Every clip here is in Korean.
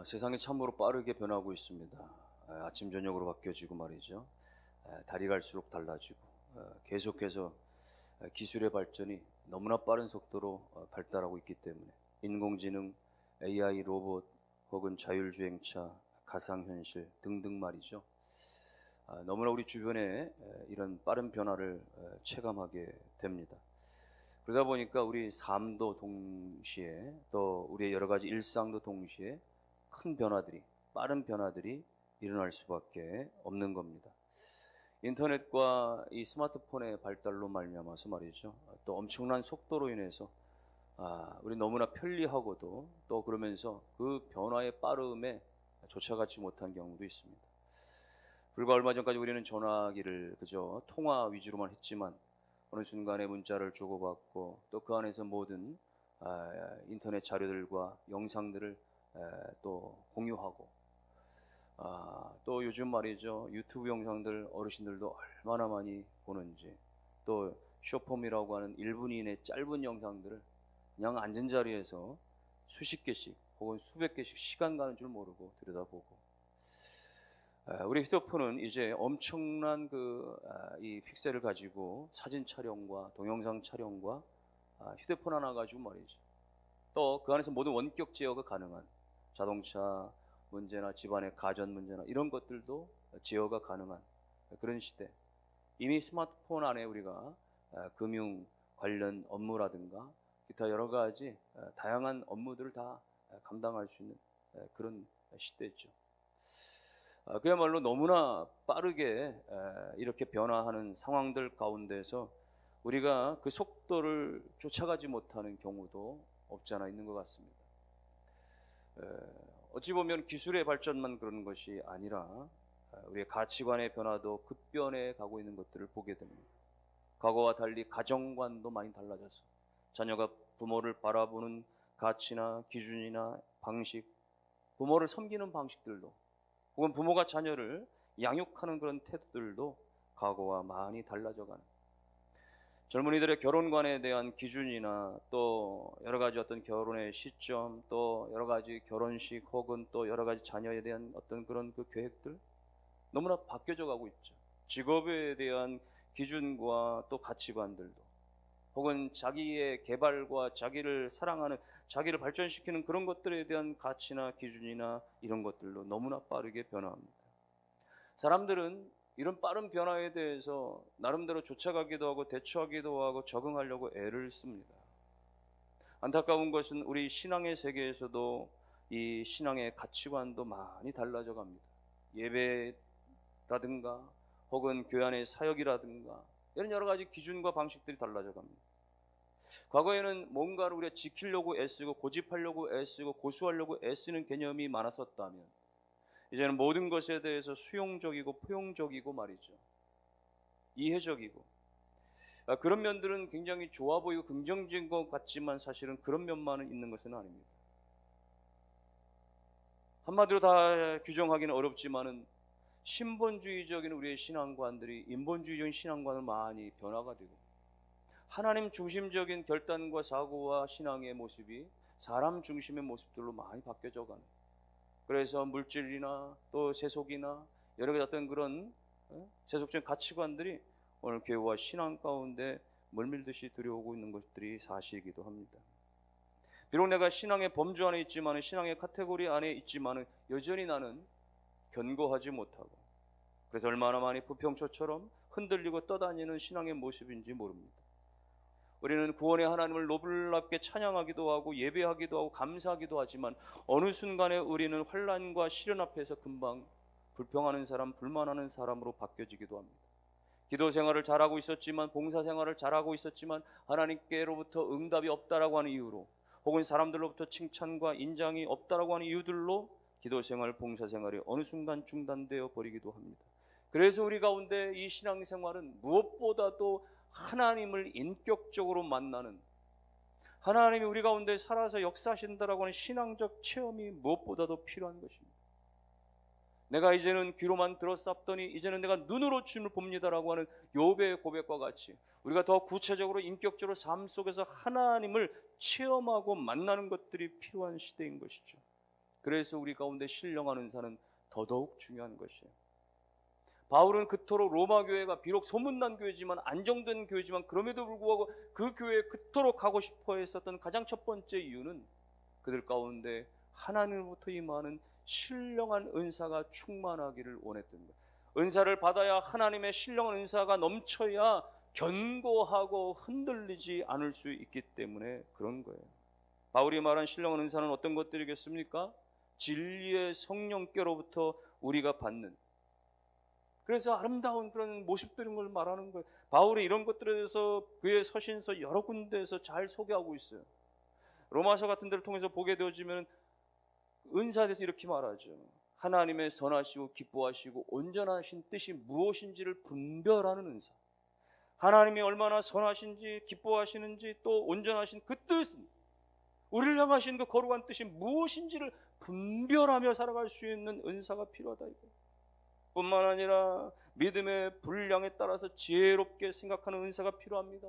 세상이 참으로 빠르게 변하고 있습니다. 아침 저녁으로 바뀌어지고 말이죠. 달이 갈수록 달라지고 계속해서 기술의 발전이 너무나 빠른 속도로 발달하고 있기 때문에 인공지능, AI 로봇 혹은 자율주행차, 가상현실 등등 말이죠. 너무나 우리 주변에 이런 빠른 변화를 체감하게 됩니다. 그러다 보니까 우리 삶도 동시에 또 우리의 여러 가지 일상도 동시에 큰 변화들이, 빠른 변화들이 일어날 수밖에 없는 겁니다. 인터넷과 이 스마트폰의 발달로 말미암아서 말이죠. 또 엄청난 속도로 인해서 우리 너무나 편리하고도 또 그러면서 그 변화의 빠름에 쫓아가지 못한 경우도 있습니다. 불과 얼마 전까지 우리는 전화기를 그저 통화 위주로만 했지만 어느 순간에 문자를 주고받고 또 그 안에서 모든 인터넷 자료들과 영상들을 또 공유하고 또 요즘 말이죠, 유튜브 영상들 어르신들도 얼마나 많이 보는지, 또 쇼폼이라고 하는 1분 이내 짧은 영상들을 그냥 앉은 자리에서 수십 개씩 혹은 수백 개씩 시간 가는 줄 모르고 들여다보고, 우리 휴대폰은 이제 엄청난 이 픽셀을 가지고 사진 촬영과 동영상 촬영과 휴대폰 하나 가지고 말이죠, 또 그 안에서 모든 원격 제어가 가능한 자동차 문제나 집안의 가전 문제나 이런 것들도 제어가 가능한 그런 시대. 이미 스마트폰 안에 우리가 금융 관련 업무라든가 기타 여러 가지 다양한 업무들을 다 감당할 수 있는 그런 시대죠. 그야말로 너무나 빠르게 이렇게 변화하는 상황들 가운데서 우리가 그 속도를 쫓아가지 못하는 경우도 없지 않아 있는 것 같습니다. 어찌 보면 기술의 발전만 그런 것이 아니라 우리의 가치관의 변화도 급변해 가고 있는 것들을 보게 됩니다. 과거와 달리 가정관도 많이 달라져서 자녀가 부모를 바라보는 가치나 기준이나 방식, 부모를 섬기는 방식들도 혹은 부모가 자녀를 양육하는 그런 태도들도 과거와 많이 달라져가는, 젊은이들의 결혼관에 대한 기준이나 또 여러 가지 어떤 결혼의 시점, 또 여러 가지 결혼식 혹은 또 여러 가지 자녀에 대한 어떤 그런 그 계획들 너무나 바뀌어져 가고 있죠. 직업에 대한 기준과 또 가치관들도 혹은 자기의 개발과 자기를 사랑하는, 자기를 발전시키는 그런 것들에 대한 가치나 기준이나 이런 것들도 너무나 빠르게 변화합니다. 사람들은 이런 빠른 변화에 대해서 나름대로 쫓아가기도 하고 대처하기도 하고 적응하려고 애를 씁니다. 안타까운 것은 우리 신앙의 세계에서도 이 신앙의 가치관도 많이 달라져 갑니다. 예배라든가 혹은 교회 안의 사역이라든가 이런 여러 가지 기준과 방식들이 달라져 갑니다. 과거에는 뭔가를 우리가 지키려고 애쓰고 고집하려고 애쓰고 고수하려고 애쓰는 개념이 많았었다면 이제는 모든 것에 대해서 수용적이고 포용적이고 말이죠, 이해적이고 그런 면들은 굉장히 좋아 보이고 긍정적인 것 같지만 사실은 그런 면만은 있는 것은 아닙니다. 한마디로 다 규정하기는 어렵지만은 신본주의적인 우리의 신앙관들이 인본주의적인 신앙관으로 많이 변화가 되고 하나님 중심적인 결단과 사고와 신앙의 모습이 사람 중심의 모습들로 많이 바뀌어져 가는, 그래서 물질이나 또 세속이나 여러 가지 어떤 그런 세속적인 가치관들이 오늘 교회와 신앙 가운데 멀밀듯이 들여오고 있는 것들이 사실이기도 합니다. 비록 내가 신앙의 범주 안에 있지만, 신앙의 카테고리 안에 있지만 여전히 나는 견고하지 못하고, 그래서 얼마나 많이 부평초처럼 흔들리고 떠다니는 신앙의 모습인지 모릅니다. 우리는 구원의 하나님을 높게 찬양하기도 하고 예배하기도 하고 감사하기도 하지만 어느 순간에 우리는 환난과 시련 앞에서 금방 불평하는 사람, 불만하는 사람으로 바뀌어지기도 합니다. 기도 생활을 잘하고 있었지만, 봉사 생활을 잘하고 있었지만 하나님께로부터 응답이 없다라고 하는 이유로, 혹은 사람들로부터 칭찬과 인정이 없다라고 하는 이유들로 기도 생활, 봉사 생활이 어느 순간 중단되어 버리기도 합니다. 그래서 우리 가운데 이 신앙 생활은 무엇보다도 하나님을 인격적으로 만나는, 하나님이 우리 가운데 살아서 역사하신다라고 하는 신앙적 체험이 무엇보다도 필요한 것입니다. 내가 이제는 귀로만 들었사더니 이제는 내가 눈으로 주님을 봅니다라고 하는 욥의 고백과 같이 우리가 더 구체적으로 인격적으로 삶 속에서 하나님을 체험하고 만나는 것들이 필요한 시대인 것이죠. 그래서 우리 가운데 신령한 은사는 더더욱 중요한 것이에요. 바울은 그토록 로마 교회가 비록 소문난 교회지만 안정된 교회지만 그럼에도 불구하고 그 교회에 그토록 가고 싶어 했었던 가장 첫 번째 이유는 그들 가운데 하나님으로부터 임하는 신령한 은사가 충만하기를 원했던 거예요. 은사를 받아야 하나님의 신령한 은사가 넘쳐야 견고하고 흔들리지 않을 수 있기 때문에 그런 거예요. 바울이 말한 신령한 은사는 어떤 것들이겠습니까? 진리의 성령께로부터 우리가 받는, 그래서 아름다운 그런 모습들인 걸 말하는 거예요. 바울이 이런 것들에 대해서 그의 서신서 여러 군데에서 잘 소개하고 있어요. 로마서 같은 데를 통해서 보게 되어지면 은사에 대해서 이렇게 말하죠. 하나님의 선하시고 기뻐하시고 온전하신 뜻이 무엇인지를 분별하는 은사. 하나님이 얼마나 선하신지 기뻐하시는지 또 온전하신 그 뜻은, 우리를 향하신 그 거룩한 뜻이 무엇인지를 분별하며 살아갈 수 있는 은사가 필요하다 이거예요. 뿐만 아니라 믿음의 분량에 따라서 지혜롭게 생각하는 은사가 필요합니다.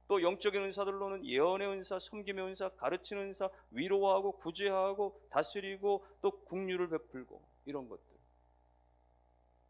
또 영적인 은사들로는 예언의 은사, 섬김의 은사, 가르치는 은사, 위로하고 구제하고 다스리고 또 긍휼을 베풀고 이런 것들.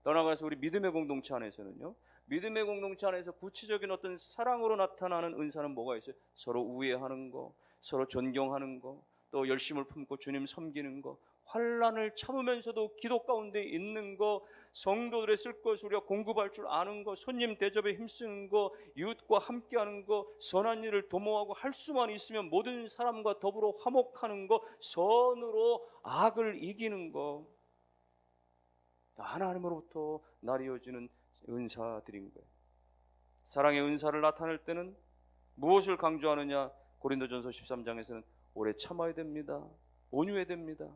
떠나가서 우리 믿음의 공동체 안에서는요, 믿음의 공동체 안에서 구체적인 어떤 사랑으로 나타나는 은사는 뭐가 있어요? 서로 우애하는 거, 서로 존경하는 거, 또 열심을 품고 주님 섬기는 거, 환난을 참으면서도 기도 가운데 있는 거, 성도들의 쓸 것을 우리가 공급할 줄 아는 거, 손님 대접에 힘쓰는 거, 이웃과 함께하는 거, 선한 일을 도모하고 할 수만 있으면 모든 사람과 더불어 화목하는 거, 선으로 악을 이기는 거, 하나님으로부터 나뉘어지는 은사들인 거예요. 사랑의 은사를 나타낼 때는 무엇을 강조하느냐? 고린도전서 13장에서는 오래 참아야 됩니다. 온유해야 됩니다.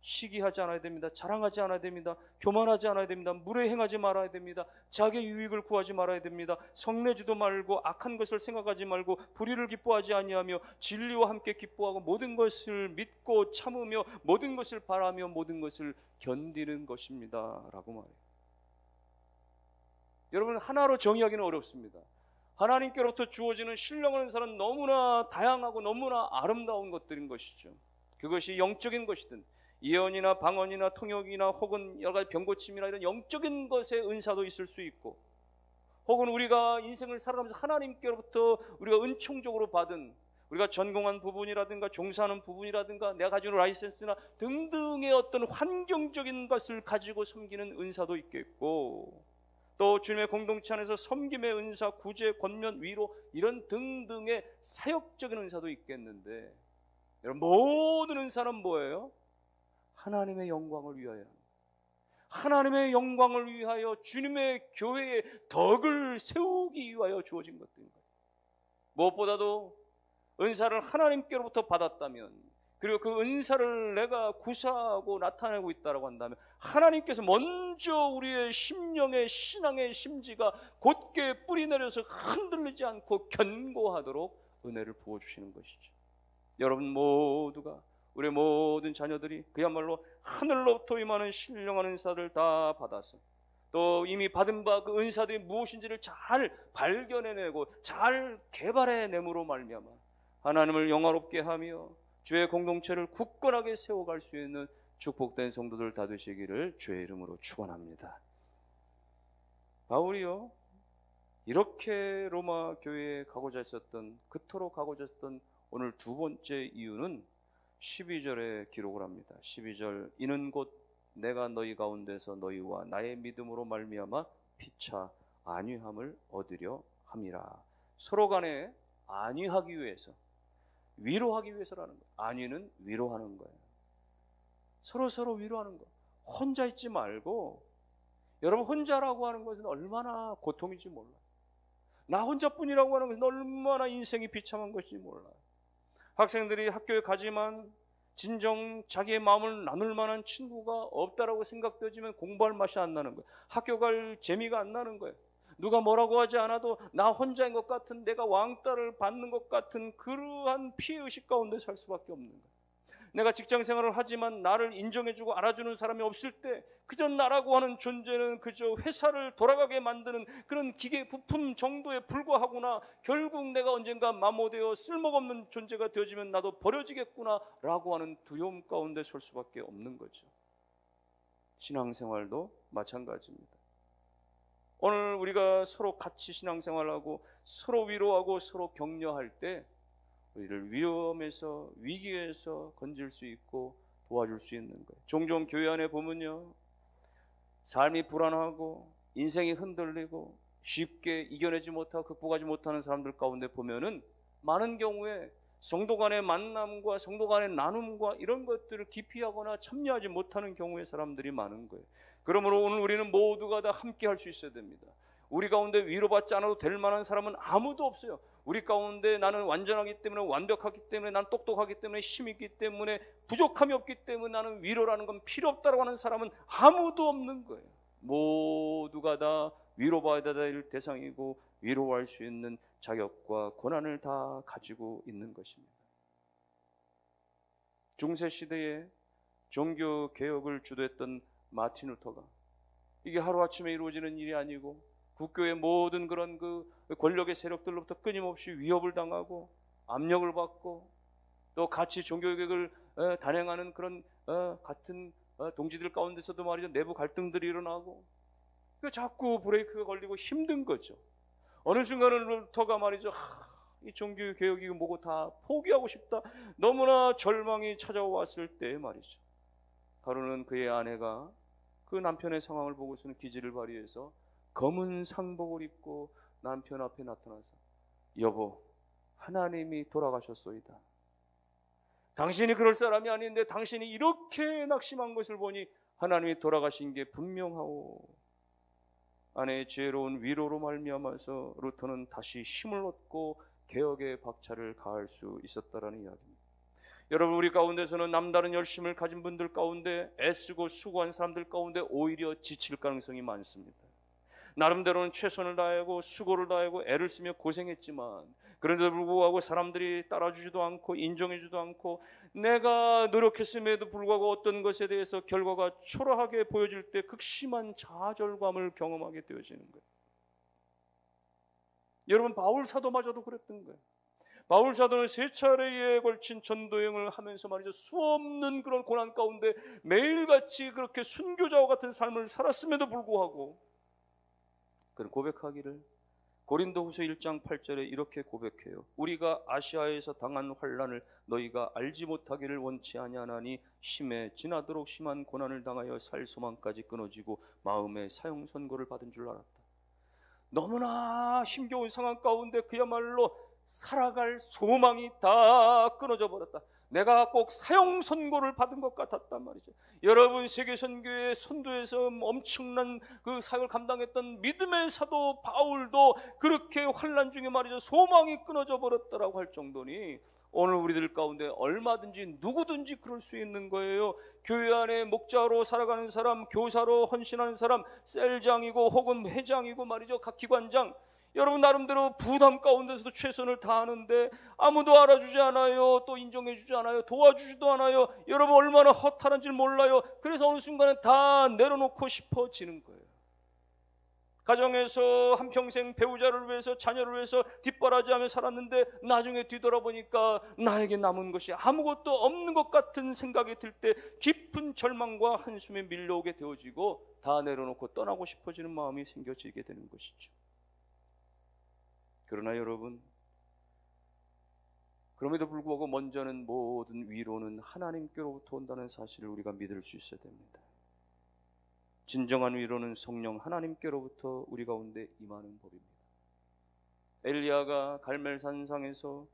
시기하지 않아야 됩니다. 자랑하지 않아야 됩니다. 교만하지 않아야 됩니다. 무례행하지 말아야 됩니다. 자기의 유익을 구하지 말아야 됩니다. 성내지도 말고 악한 것을 생각하지 말고 불의를 기뻐하지 아니하며 진리와 함께 기뻐하고 모든 것을 믿고 참으며 모든 것을 바라며 모든 것을 견디는 것입니다 라고 말해요. 여러분, 하나로 정의하기는 어렵습니다. 하나님께로부터 주어지는 신령한 은사는 너무나 다양하고 너무나 아름다운 것들인 것이죠. 그것이 영적인 것이든 예언이나 방언이나 통역이나 혹은 여러 가지 병고침이나 이런 영적인 것의 은사도 있을 수 있고, 혹은 우리가 인생을 살아가면서 하나님께로부터 우리가 은총적으로 받은, 우리가 전공한 부분이라든가 종사하는 부분이라든가 내가 가지고 있는 라이센스나 등등의 어떤 환경적인 것을 가지고 섬기는 은사도 있겠고, 또 주님의 공동체 안에서 섬김의 은사, 구제, 권면, 위로 이런 등등의 사역적인 은사도 있겠는데, 여러분, 모든 은사는 뭐예요? 하나님의 영광을 위하여, 하나님의 영광을 위하여 주님의 교회의 덕을 세우기 위하여 주어진 것들인 거예요. 무엇보다도 은사를 하나님께로부터 받았다면, 그리고 그 은사를 내가 구사하고 나타내고 있다고 한다면 하나님께서 먼저 우리의 심령의 신앙의 심지가 곧게 뿌리내려서 흔들리지 않고 견고하도록 은혜를 부어주시는 것이죠. 여러분 모두가, 우리 모든 자녀들이 그야말로 하늘로부터 임하는 신령한 은사를 다 받아서 또 이미 받은 바 그 은사들이 무엇인지를 잘 발견해내고 잘 개발해냄으로 말미암아 하나님을 영화롭게 하며 주의 공동체를 굳건하게 세워갈 수 있는 축복된 성도들 다 되시기를 주의 이름으로 축원합니다. 바울이요, 이렇게 로마 교회에 가고자 했었던, 그토록 가고자 했었던 오늘 두 번째 이유는 12절에 기록을 합니다. 12절, 이는 곧 내가 너희 가운데서 너희와 나의 믿음으로 말미암아 피차 안위함을 얻으려 함이라. 서로 간에 안위하기 위해서, 위로하기 위해서라는 거예요. 안위는 위로하는 거예요. 서로 위로하는 거. 혼자 있지 말고, 여러분, 혼자라고 하는 것은 얼마나 고통인지 몰라요. 나 혼자뿐이라고 하는 것은 얼마나 인생이 비참한 것인지 몰라요. 학생들이 학교에 가지만 진정 자기의 마음을 나눌 만한 친구가 없다라고 생각되어지면 공부할 맛이 안 나는 거예요. 학교 갈 재미가 안 나는 거예요. 누가 뭐라고 하지 않아도 나 혼자인 것 같은, 내가 왕따를 받는 것 같은 그러한 피해의식 가운데 살 수밖에 없는 거예요. 내가 직장 생활을 하지만 나를 인정해주고 알아주는 사람이 없을 때 그저 나라고 하는 존재는 그저 회사를 돌아가게 만드는 그런 기계 부품 정도에 불과하구나, 결국 내가 언젠가 마모되어 쓸모없는 존재가 되어지면 나도 버려지겠구나 라고 하는 두려움 가운데 설 수밖에 없는 거죠. 신앙생활도 마찬가지입니다. 오늘 우리가 서로 같이 신앙생활하고 서로 위로하고 서로 격려할 때 우리를 위험에서, 위기에서 건질 수 있고 도와줄 수 있는 거예요. 종종 교회 안에 보면요, 삶이 불안하고 인생이 흔들리고 쉽게 이겨내지 못하고 극복하지 못하는 사람들 가운데 보면은 많은 경우에 성도 간의 만남과 성도 간의 나눔과 이런 것들을 기피하거나 참여하지 못하는 경우의 사람들이 많은 거예요. 그러므로 오늘 우리는 모두가 다 함께 할 수 있어야 됩니다. 우리 가운데 위로받지 않아도 될 만한 사람은 아무도 없어요. 우리 가운데 나는 완전하기 때문에, 완벽하기 때문에, 난 똑똑하기 때문에, 힘이 있기 때문에, 부족함이 없기 때문에 나는 위로라는 건 필요 없다고 하는 사람은 아무도 없는 거예요. 모두가 다 위로받아야 될 대상이고 위로할 수 있는 자격과 권한을 다 가지고 있는 것입니다. 중세시대에 종교개혁을 주도했던 마틴 루터가 이게 하루아침에 이루어지는 일이 아니고 국교의 모든 그런 그 권력의 세력들로부터 끊임없이 위협을 당하고 압력을 받고 또 같이 종교개혁을 단행하는 그런 같은 동지들 가운데서도 말이죠, 내부 갈등들이 일어나고 자꾸 브레이크가 걸리고 힘든 거죠. 어느 순간은 루터가 말이죠, 이 종교개혁이 뭐고 다 포기하고 싶다, 너무나 절망이 찾아왔을 때 말이죠, 가로는 그의 아내가 그 남편의 상황을 보고서는 기지를 발휘해서 검은 상복을 입고 남편 앞에 나타나서, 여보, 하나님이 돌아가셨소이다. 당신이 그럴 사람이 아닌데 당신이 이렇게 낙심한 것을 보니 하나님이 돌아가신 게 분명하오. 아내의 지혜로운 위로로 말미암아서 루터는 다시 힘을 얻고 개혁의 박차를 가할 수 있었다라는 이야기입니다. 여러분, 우리 가운데서는 남다른 열심을 가진 분들 가운데 애쓰고 수고한 사람들 가운데 오히려 지칠 가능성이 많습니다. 나름대로는 최선을 다하고 수고를 다하고 애를 쓰며 고생했지만 그런데도 불구하고 사람들이 따라주지도 않고 인정해주지도 않고 내가 노력했음에도 불구하고 어떤 것에 대해서 결과가 초라하게 보여질 때 극심한 좌절감을 경험하게 되어지는 거예요. 여러분, 바울 사도마저도 그랬던 거예요. 바울 사도는 3차례에 걸친 전도여행을 하면서 말이죠, 수없는 그런 고난 가운데 매일같이 그렇게 순교자와 같은 삶을 살았음에도 불구하고 그런 고백하기를 고린도후서 1장 8절에 이렇게 고백해요. 우리가 아시아에서 당한 환난을 너희가 알지 못하기를 원치 아니하나니 심해 지나도록 심한 고난을 당하여 살 소망까지 끊어지고 마음의 사형 선고를 받은 줄 알았다. 너무나 힘겨운 상황 가운데 그야말로 살아갈 소망이 다 끊어져 버렸다. 내가 꼭 사형 선고를 받은 것 같았단 말이죠. 여러분, 세계 선교의 선도에서 엄청난 그 사역을 감당했던 믿음의 사도 바울도 그렇게 환난 중에 말이죠, 소망이 끊어져 버렸다라고 할 정도니 오늘 우리들 가운데 얼마든지 누구든지 그럴 수 있는 거예요. 교회 안에 목자로 살아가는 사람, 교사로 헌신하는 사람, 셀장이고 혹은 회장이고 말이죠, 각 기관장, 여러분 나름대로 부담 가운데서도 최선을 다하는데 아무도 알아주지 않아요. 또 인정해주지 않아요. 도와주지도 않아요. 여러분 얼마나 허탈한지 몰라요. 그래서 어느 순간에 다 내려놓고 싶어지는 거예요. 가정에서 한평생 배우자를 위해서, 자녀를 위해서 뒷바라지하며 살았는데 나중에 뒤돌아보니까 나에게 남은 것이 아무것도 없는 것 같은 생각이 들 때 깊은 절망과 한숨에 밀려오게 되어지고 다 내려놓고 떠나고 싶어지는 마음이 생겨지게 되는 것이죠. 그러나 여러분, 그럼에도 불구하고 먼저는 모든 위로는 하나님께로부터 온다는 사실을 우리가 믿을 수 있어야 됩니다. 진정한 위로는 성령 하나님께로부터 우리 가운데 임하는 법입니다. 엘리야가 갈멜산상에서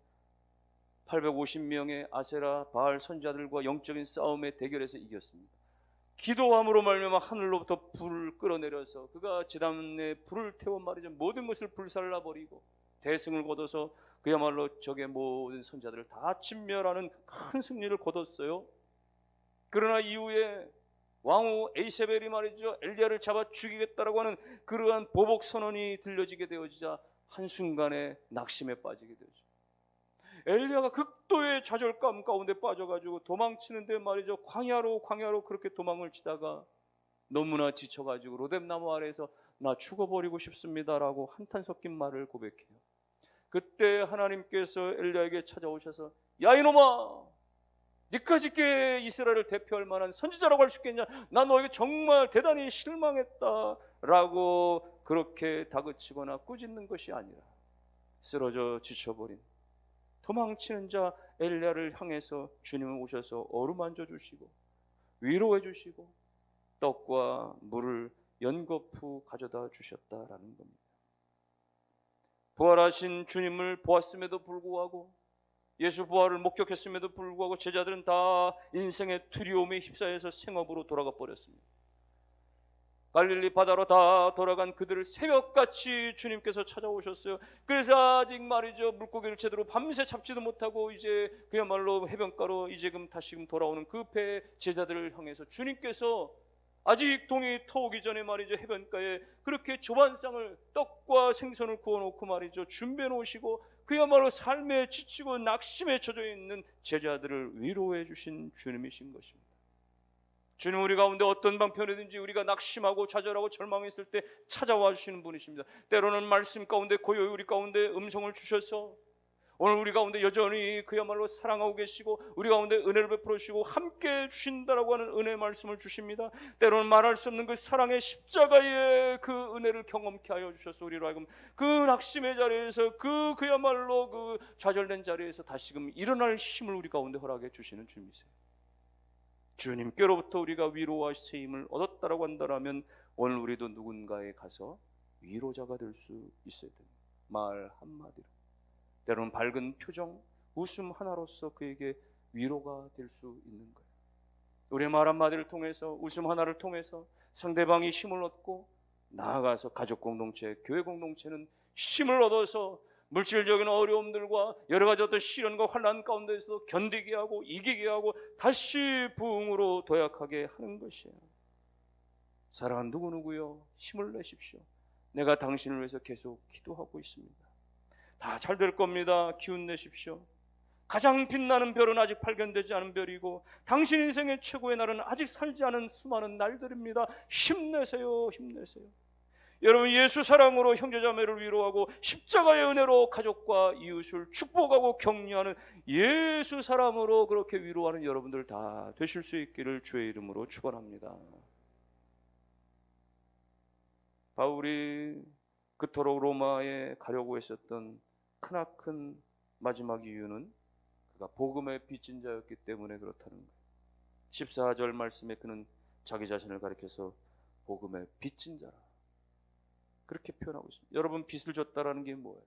850명의 아세라 바알 선지자들과 영적인 싸움의 대결에서 이겼습니다. 기도함으로 말미암아 하늘로부터 불을 끌어내려서 그가 제단에 불을 태워 말이죠, 모든 것을 불살라 버리고 대승을 거둬서 그야말로 적의 모든 선지자들을 다 진멸하는 큰 승리를 거뒀어요. 그러나 이후에 왕후 에이세벨이 말이죠, 엘리야를 잡아 죽이겠다라고 하는 그러한 보복 선언이 들려지게 되어지자 한순간에 낙심에 빠지게 되죠. 엘리야가 극도의 좌절감 가운데 빠져가지고 도망치는데 말이죠, 광야로 그렇게 도망을 치다가 너무나 지쳐가지고 로뎀나무 아래에서 나 죽어버리고 싶습니다라고 한탄 섞인 말을 고백해요. 그때 하나님께서 엘리야에게 찾아오셔서 야 이놈아, 니까짓 게 이스라엘을 대표할 만한 선지자라고 할 수 있겠냐? 나 너에게 정말 대단히 실망했다라고 그렇게 다그치거나 꾸짖는 것이 아니라 쓰러져 지쳐버린 도망치는 자 엘리야를 향해서 주님은 오셔서 어루만져 주시고 위로해 주시고 떡과 물을 연거푸 가져다 주셨다라는 겁니다. 부활하신 주님을 보았음에도 불구하고, 예수 부활을 목격했음에도 불구하고 제자들은 다 인생의 두려움에 휩싸여서 생업으로 돌아가 버렸습니다. 갈릴리 바다로 다 돌아간 그들을 새벽같이 주님께서 찾아오셨어요. 그래서 아직 말이죠, 물고기를 제대로 밤새 잡지도 못하고 이제 그야말로 해변가로 이제금 다시금 돌아오는 그 배 제자들을 향해서 주님께서 아직 동이 터오기 전에 말이죠, 해변가에 그렇게 조반상을 떡과 생선을 구워놓고 말이죠, 준비해 놓으시고 그야말로 삶에 지치고 낙심에 젖어 있는 제자들을 위로해 주신 주님이신 것입니다. 주님, 우리 가운데 어떤 방편이든지 우리가 낙심하고 좌절하고 절망했을 때 찾아와 주시는 분이십니다. 때로는 말씀 가운데 고요히 우리 가운데 음성을 주셔서 오늘 우리 가운데 여전히 그야말로 사랑하고 계시고 우리 가운데 은혜를 베풀어 주시고 함께 주신다라고 하는 은혜의 말씀을 주십니다. 때로는 말할 수 없는 그 사랑의 십자가의 그 은혜를 경험케 하여 주셔서 우리로 하여금 그 낙심의 자리에서 그야말로 그 좌절된 자리에서 다시금 일어날 힘을 우리 가운데 허락해 주시는 주님이세요. 주님께로부터 우리가 위로와 세임을 얻었다라고 한다면 오늘 우리도 누군가에 가서 위로자가 될 수 있어야 됩니다. 말 한마디로, 때로는 밝은 표정, 웃음 하나로서 그에게 위로가 될 수 있는 거예요. 우리의 말 한마디를 통해서, 웃음 하나를 통해서 상대방이 힘을 얻고 나아가서 가족 공동체, 교회 공동체는 힘을 얻어서 물질적인 어려움들과 여러 가지 어떤 시련과 환난 가운데서 견디게 하고 이기게 하고 다시 부흥으로 도약하게 하는 것이에요. 사랑하는 누구누구요, 힘을 내십시오. 내가 당신을 위해서 계속 기도하고 있습니다. 다 잘 될 겁니다. 기운 내십시오. 가장 빛나는 별은 아직 발견되지 않은 별이고 당신 인생의 최고의 날은 아직 살지 않은 수많은 날들입니다. 힘내세요. 힘내세요. 여러분, 예수 사랑으로 형제자매를 위로하고 십자가의 은혜로 가족과 이웃을 축복하고 격려하는 예수 사랑으로 그렇게 위로하는 여러분들 다 되실 수 있기를 주의 이름으로 축원합니다. 바울이 그토록 로마에 가려고 했었던 크나큰 마지막 이유는 그가 복음의 빚진 자였기 때문에 그렇다는 거예요. 14절 말씀에 그는 자기 자신을 가리켜서 복음의 빚진 자라 그렇게 표현하고 있습니다. 여러분, 빚을 졌다라는 게 뭐예요?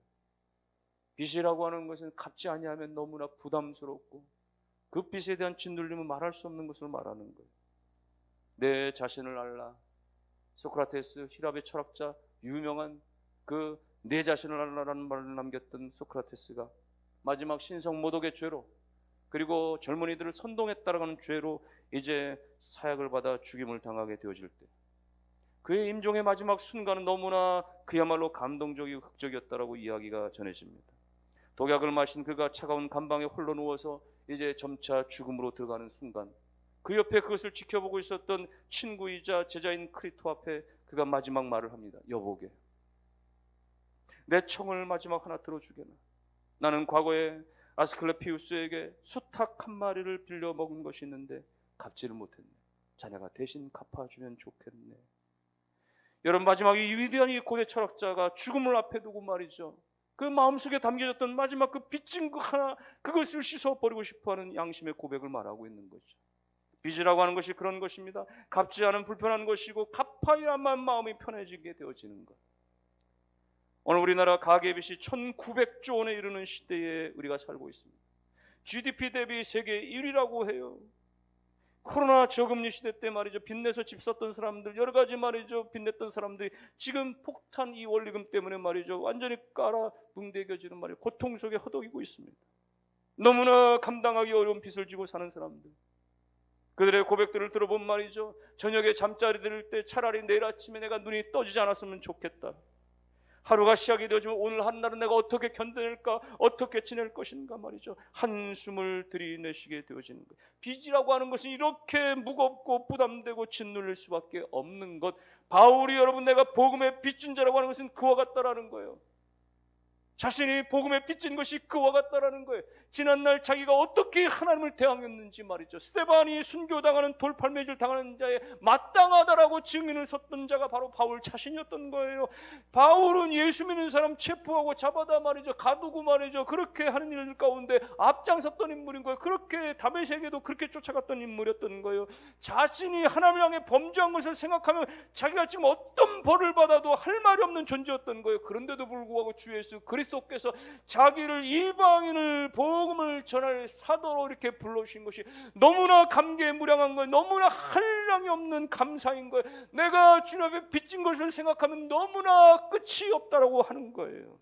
빚이라고 하는 것은 갚지 아니하면 너무나 부담스럽고 그 빚에 대한 짓눌림은 말할 수 없는 것을 말하는 거예요. 내 자신을 알라. 소크라테스, 히랍의 철학자, 유명한 그 내 자신을 알라라는 말을 남겼던 소크라테스가 마지막 신성 모독의 죄로, 그리고 젊은이들을 선동했다라는 고하 죄로 이제 사약을 받아 죽임을 당하게 되어질 때 그의 임종의 마지막 순간은 너무나 그야말로 감동적이고 극적이었다라고 이야기가 전해집니다. 독약을 마신 그가 차가운 감방에 홀로 누워서 이제 점차 죽음으로 들어가는 순간 그 옆에 그것을 지켜보고 있었던 친구이자 제자인 크리토 앞에 그가 마지막 말을 합니다. 여보게, 내 청을 마지막 하나 들어주게나. 나는 과거에 아스클레피우스에게 수탉 한 마리를 빌려 먹은 것이 있는데 갚지를 못했네. 자네가 대신 갚아주면 좋겠네. 여러분, 마지막에 이 위대한 이 고대 철학자가 죽음을 앞에 두고 말이죠, 그 마음속에 담겨졌던 마지막 그 빚진 그 하나, 그것을 씻어버리고 싶어하는 양심의 고백을 말하고 있는 거죠. 빚이라고 하는 것이 그런 것입니다. 갚지 않은 불편한 것이고 갚아야만 마음이 편해지게 되어지는 것. 오늘 우리나라 가계빚이 1900조 원에 이르는 시대에 우리가 살고 있습니다. GDP 대비 세계 1위라고 해요. 코로나 저금리 시대 때 말이죠, 빚내서 집 샀던 사람들, 여러 가지 말이죠, 빚냈던 사람들이 지금 폭탄 이 원리금 때문에 말이죠, 완전히 깔아 뭉개겨지는 말이에요, 고통 속에 허덕이고 있습니다. 너무나 감당하기 어려운 빚을 지고 사는 사람들, 그들의 고백들을 들어본 말이죠, 저녁에 잠자리 들 때 차라리 내일 아침에 내가 눈이 떠지지 않았으면 좋겠다. 하루가 시작이 되어지면 오늘 한 날은 내가 어떻게 견뎌낼까, 어떻게 지낼 것인가 말이죠. 한숨을 들이내시게 되어지는 거예요. 빚이라고 하는 것은 이렇게 무겁고 부담되고 짓눌릴 수밖에 없는 것. 바울이 여러분 내가 복음의 빚진 자라고 하는 것은 그와 같다라는 거예요. 자신이 복음에 빚진 것이 그와 같다라는 거예요. 지난날 자기가 어떻게 하나님을 대항했는지 말이죠. 스데반이 순교당하는 돌팔매질 당하는 자에 마땅하다라고 증인을 섰던 자가 바로 바울 자신이었던 거예요. 바울은 예수 믿는 사람 체포하고 잡아다 말이죠. 가두고 말이죠. 그렇게 하는 일 가운데 앞장섰던 인물인 거예요. 그렇게 다메섹에도 그렇게 쫓아갔던 인물이었던 거예요. 자신이 하나님을 향해 범죄한 것을 생각하면 자기가 지금 어떤 벌을 받아도 할 말이 없는 존재였던 거예요. 그런데도 불구하고 주 예수 그리스도께서 자기를 이방인을 복음을 전할 사도로 이렇게 불러주신 것이 너무나 감개에 무량한 거예요. 너무나 한량이 없는 감사인 거예요. 내가 주님 앞에 빚진 것을 생각하면 너무나 끝이 없다라고 하는 거예요.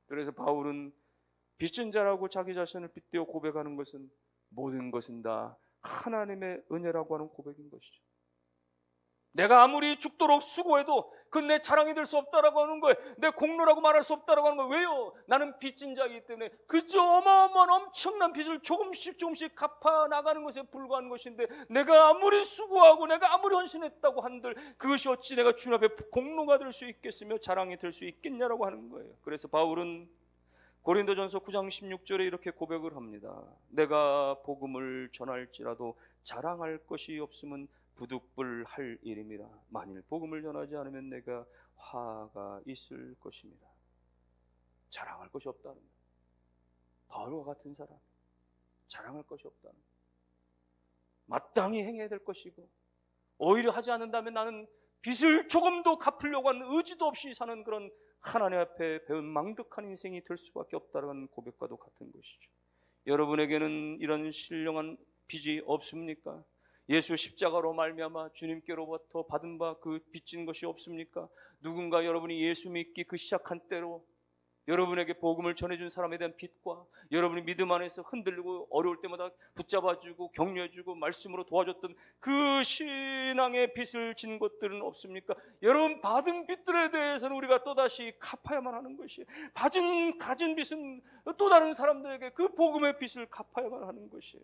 그래서 바울은 빚진 자라고 자기 자신을 빗대어 고백하는 것은 모든 것은 다 하나님의 은혜라고 하는 고백인 것이죠. 내가 아무리 죽도록 수고해도 그건 내 자랑이 될 수 없다라고 하는 거예요. 내 공로라고 말할 수 없다라고 하는 거예요. 왜요? 나는 빚진 자이기 때문에 그저 어마어마한 엄청난 빚을 조금씩 갚아 나가는 것에 불과한 것인데 내가 아무리 수고하고 내가 아무리 헌신했다고 한들 그것이 어찌 내가 주님 앞에 공로가 될 수 있겠으며 자랑이 될 수 있겠냐라고 하는 거예요. 그래서 바울은 고린도전서 9장 16절에 이렇게 고백을 합니다. 내가 복음을 전할지라도 자랑할 것이 없으면 부득불할 일임이라. 만일 복음을 전하지 않으면 내가 화가 있을 것입니다. 자랑할 것이 없다는 거예요. 바울과 같은 사람 자랑할 것이 없다는 거예요. 마땅히 행해야 될 것이고 오히려 하지 않는다면 나는 빚을 조금도 갚으려고 하는 의지도 없이 사는 그런 하나님 앞에 배운 망득한 인생이 될 수밖에 없다는 고백과도 같은 것이죠. 여러분에게는 이런 신령한 빚이 없습니까? 예수 십자가로 말미암아 주님께로부터 받은 바 그 빚진 것이 없습니까? 누군가 여러분이 예수 믿기 그 시작한 때로 여러분에게 복음을 전해준 사람에 대한 빚과 여러분이 믿음 안에서 흔들리고 어려울 때마다 붙잡아주고 격려해주고 말씀으로 도와줬던 그 신앙의 빚을 진 것들은 없습니까? 여러분 받은 빚들에 대해서는 우리가 또다시 갚아야만 하는 것이에요. 가진 빚은 또 다른 사람들에게 그 복음의 빚을 갚아야만 하는 것이에요.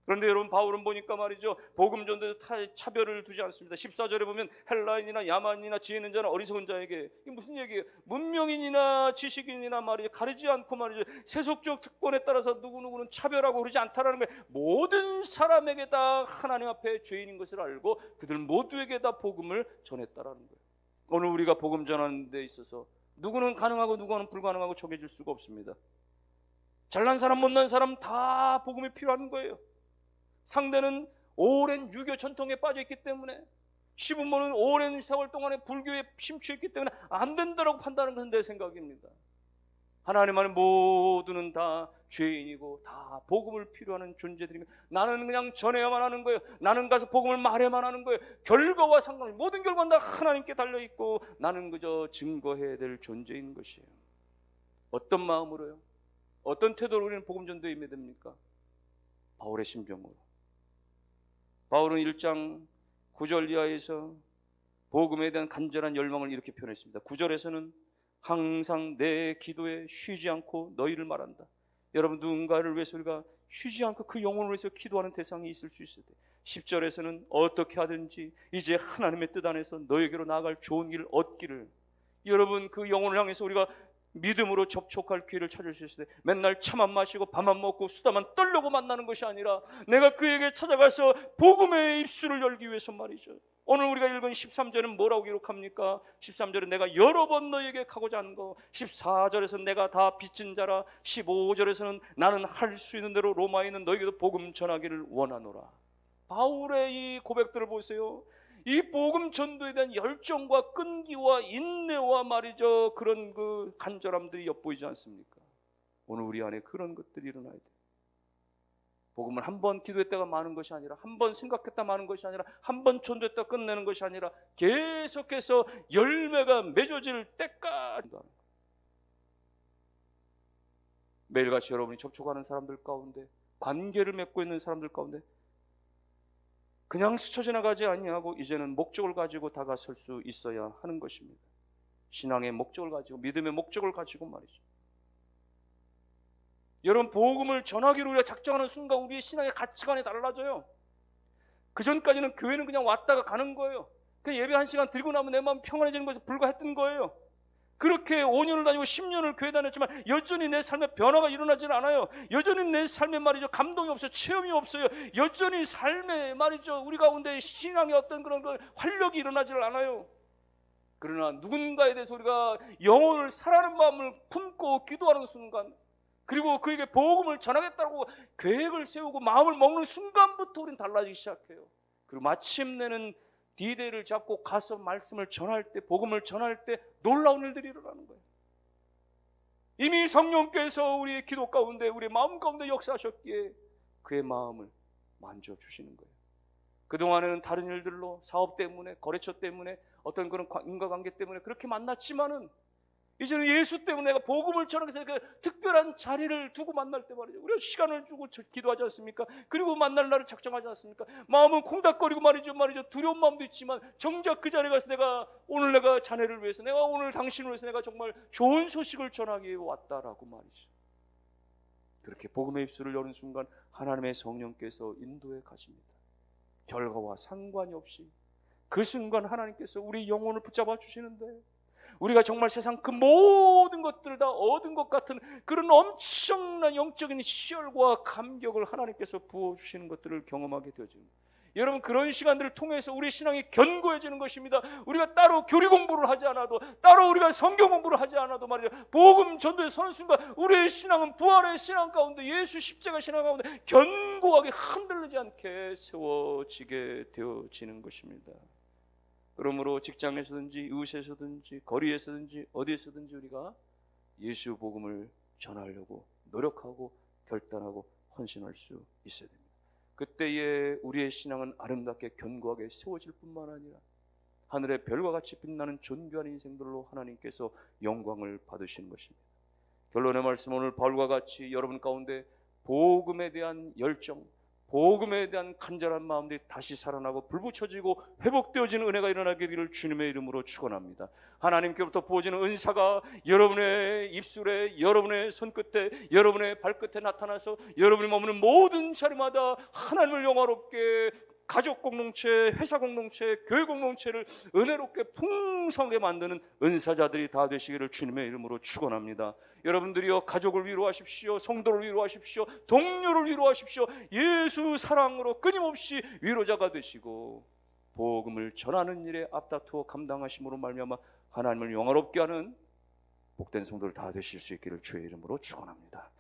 그런데 여러분 바울은 보니까 말이죠, 복음 전도에 차별을 두지 않습니다. 14절에 보면 헬라인이나 야만인이나 지혜 있는 자나 어리석은 자에게, 이게 무슨 얘기예요? 문명인이나 지식인이나 말이죠, 가리지 않고 말이죠, 세속적 특권에 따라서 누구누구는 차별하고 그러지 않다라는 거예요. 모든 사람에게 다 하나님 앞에 죄인인 것을 알고 그들 모두에게 다 복음을 전했다라는 거예요. 오늘 우리가 복음 전하는 데 있어서 누구는 가능하고 누구는 불가능하고 정해질 수가 없습니다. 잘난 사람 못난 사람 다 복음이 필요한 거예요. 상대는 오랜 유교 전통에 빠져 있기 때문에, 시부모는 오랜 세월 동안에 불교에 심취했기 때문에 안 된다라고 판단하는 것은 내 생각입니다. 하나님 안에 모두는 다 죄인이고 다 복음을 필요하는 존재들이며 나는 그냥 전해야만 하는 거예요. 나는 가서 복음을 말해야만 하는 거예요. 결과와 상관없이 모든 결과는 다 하나님께 달려있고 나는 그저 증거해야 될 존재인 것이에요. 어떤 마음으로요? 어떤 태도로 우리는 복음 전도에 임해됩니까? 바울의 심정으로. 바울은 1장 9절 이하에서 복음에 대한 간절한 열망을 이렇게 표현했습니다. 9절에서는 항상 내 기도에 쉬지 않고 너희를 말한다. 여러분 누군가를 위해서 우리가 쉬지 않고 그 영혼을 위해서 기도하는 대상이 있을 수 있을 때, 10절에서는 어떻게 하든지 이제 하나님의 뜻 안에서 너에게로 나아갈 좋은 길을 얻기를, 여러분 그 영혼을 향해서 우리가 믿음으로 접촉할 기회를 찾을 수 있을 때 맨날 차만 마시고 밥만 먹고 수다만 떨려고 만나는 것이 아니라 내가 그에게 찾아가서 복음의 입술을 열기 위해서 말이죠. 오늘 우리가 읽은 13절은 뭐라고 기록합니까? 13절은 내가 여러 번 너에게 가고자 하는 거, 14절에서는 내가 다 빚진 자라, 15절에서는 나는 할 수 있는 대로 로마에 있는 너에게도 복음 전하기를 원하노라. 바울의 이 고백들을 보세요. 이 복음 전도에 대한 열정과 끈기와 인내와 말이죠, 그런 그 간절함들이 엿보이지 않습니까? 오늘 우리 안에 그런 것들이 일어나야 돼요. 복음을 한 번 기도했다가 마는 것이 아니라, 한 번 생각했다 마는 것이 아니라, 한 번 전도했다 끝내는 것이 아니라 계속해서 열매가 맺어질 때까지 매일같이 여러분이 접촉하는 사람들 가운데, 관계를 맺고 있는 사람들 가운데 그냥 스쳐 지나가지 아니하고 이제는 목적을 가지고 다가설 수 있어야 하는 것입니다. 신앙의 목적을 가지고, 믿음의 목적을 가지고 말이죠. 여러분, 복음을 전하기로 우리가 작정하는 순간 우리의 신앙의 가치관이 달라져요. 그 전까지는 교회는 그냥 왔다가 가는 거예요. 그 예배 1시간 드리고 나면 내 마음 평안해지는 것에 불과했던 거예요. 그렇게 5년을 다니고 10년을 교회 다녔지만 여전히 내 삶에 변화가 일어나질 않아요. 여전히 내 삶에 말이죠, 감동이 없어요. 체험이 없어요. 여전히 삶에 말이죠, 우리 가운데 신앙의 어떤 그런 활력이 일어나질 않아요. 그러나 누군가에 대해서 우리가 영혼을 사랑하는 마음을 품고 기도하는 순간, 그리고 그에게 복음을 전하겠다고 계획을 세우고 마음을 먹는 순간부터 우리는 달라지기 시작해요. 그리고 마침내는 디데이를 잡고 가서 말씀을 전할 때, 복음을 전할 때 놀라운 일들이 일어나는 거예요. 이미 성령께서 우리의 기도 가운데, 우리의 마음 가운데 역사하셨기에 그의 마음을 만져주시는 거예요. 그동안에는 다른 일들로, 사업 때문에, 거래처 때문에, 어떤 그런 인과관계 때문에 그렇게 만났지만은 이제는 예수 때문에 내가 복음을 전하기 위해서 그 특별한 자리를 두고 만날 때 말이죠, 우리가 시간을 주고 기도하지 않습니까? 그리고 만날 날을 작정하지 않습니까? 마음은 콩닥거리고 말이죠, 두려운 마음도 있지만 정작 그 자리에 가서 내가 오늘 내가 자네를 위해서, 내가 오늘 당신을 위해서 내가 정말 좋은 소식을 전하기 위해 왔다라고 말이죠. 그렇게 복음의 입술을 여는 순간 하나님의 성령께서 인도해 가십니다. 결과와 상관이 없이 그 순간 하나님께서 우리 영혼을 붙잡아 주시는데, 우리가 정말 세상 그 모든 것들을 다 얻은 것 같은 그런 엄청난 영적인 희열과 감격을 하나님께서 부어주시는 것들을 경험하게 되어집니다. 여러분, 그런 시간들을 통해서 우리의 신앙이 견고해지는 것입니다. 우리가 따로 교리 공부를 하지 않아도, 따로 우리가 성경 공부를 하지 않아도 말이죠, 복음 전도의 서는 순간 우리의 신앙은 부활의 신앙 가운데, 예수 십자가 신앙 가운데 견고하게 흔들리지 않게 세워지게 되어지는 것입니다. 그러므로 직장에서든지 이웃에서든지 거리에서든지 어디에서든지 우리가 예수 복음을 전하려고 노력하고 결단하고 헌신할 수 있어야 됩니다. 그때에 우리의 신앙은 아름답게 견고하게 세워질 뿐만 아니라 하늘의 별과 같이 빛나는 존귀한 인생들로 하나님께서 영광을 받으시는 것입니다. 결론의 말씀, 오늘 바울과 같이 여러분 가운데 복음에 대한 열정, 복음에 대한 간절한 마음들이 다시 살아나고 불붙여지고 회복되어지는 은혜가 일어나게 되기를 주님의 이름으로 축원합니다. 하나님께로부터 부어지는 은사가 여러분의 입술에, 여러분의 손끝에, 여러분의 발끝에 나타나서 여러분이 머무는 모든 자리마다 하나님을 영화롭게, 가족 공동체, 회사 공동체, 교회 공동체를 은혜롭게 풍성하게 만드는 은사자들이 다 되시기를 주님의 이름으로 축원합니다. 여러분들이여, 가족을 위로하십시오. 성도를 위로하십시오. 동료를 위로하십시오. 예수 사랑으로 끊임없이 위로자가 되시고 복음을 전하는 일에 앞다투어 감당하심으로 말미암아 하나님을 영화롭게 하는 복된 성도를 다 되실 수 있기를 주의 이름으로 축원합니다.